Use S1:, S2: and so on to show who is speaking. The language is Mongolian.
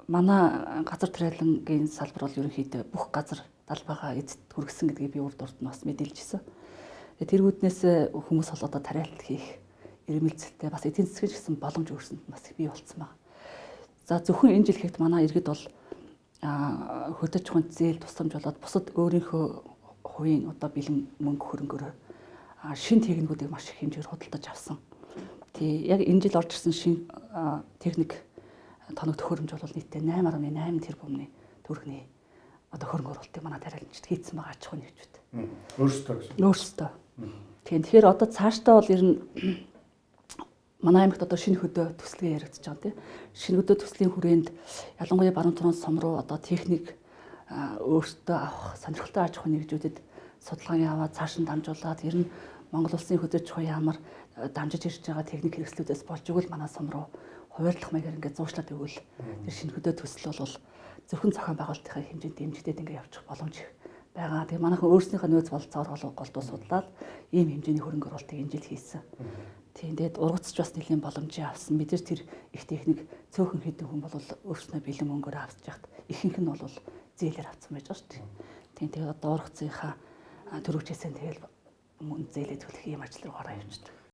S1: манай газар тариалангийн салбар бол ерөнхийдөө бүх газар талбайгаа эзэд хүргэсэн гэдгийг би урд нь бас мэдээлжсэн. Тэгээд тэргүүднээс хүмүүс бол одоо тариалт хийх ирмэлцэлтэй бас эдийн засгийн гэсэн боломж өөрсөнд бас бий болцсон байна. За зөвхөн энэ жил хэд манай иргэд бол хөдөөж ухаан зээл тусламж болоод бусад өөрийнхөө хувийн одоо бэлэн мөнгө хөрөнгөөр шин техникүүдийг маш их хэмжээгээр худалдаж авсан. Яг энэ жил орж ирсэн шин техник тоног төхөөрөмж бол нийтдээ 8.8 тэрбумны төгрөгийн одоо хөрөнгө оруулалтыг манай тариаланчид хийцэн байгаа аж ахуйн нэгжүүд.
S2: Өөрсдөө гэсэн.
S1: Өөрсдөө. Тэгэхээр одоо цаашдаа бол ер нь манай аймагт одоо шинэ хөдөө төсөлгөө яригдчихэж байгаа тийм. Шинэ хөдөө төслийн хүрээнд ялангуяа баруун түрүүн сум руу одоо техник өөртөө авах сонирхолтой аж ахуйн нэгжүүдэд судалгааны аваад цааш нь дамжуулаад ер нь Монгол улсын хөдөөж ухаан яамар дамжиж ирж байгаа техник хэрэгслүүдээс болж игэл манай сум руу хуваарлах маягаар ингээд зуушлаад өгвөл тэр шинэ хөдөө төсөл бол зөвхөн зохион байгуулалтын хэмжээнд дэмжигдээд ингээд явчих боломж байгаа. Тэгээ манайхан өөрснийхөө нөөц болцоогоор голдуу судлаад ийм хэмжээний хөрөнгө оруулалтыг энэ жил хийсэн. Тийм тэгээд ургацч бас нэлийн боломжийг авсан. Мэдээж тэр их техник цөөхөн хэдэн хүн бол өөрснөө бэлэн мөнгөөр авч яхад ихэнх нь бол зээлээр авсан байж байгаа шүү дээ. Тийм тэгээд одоо ургацынхаа төрөвчээсээ тэгэл мөн зээлээ төлөх ийм ажил руу гараа явж байна.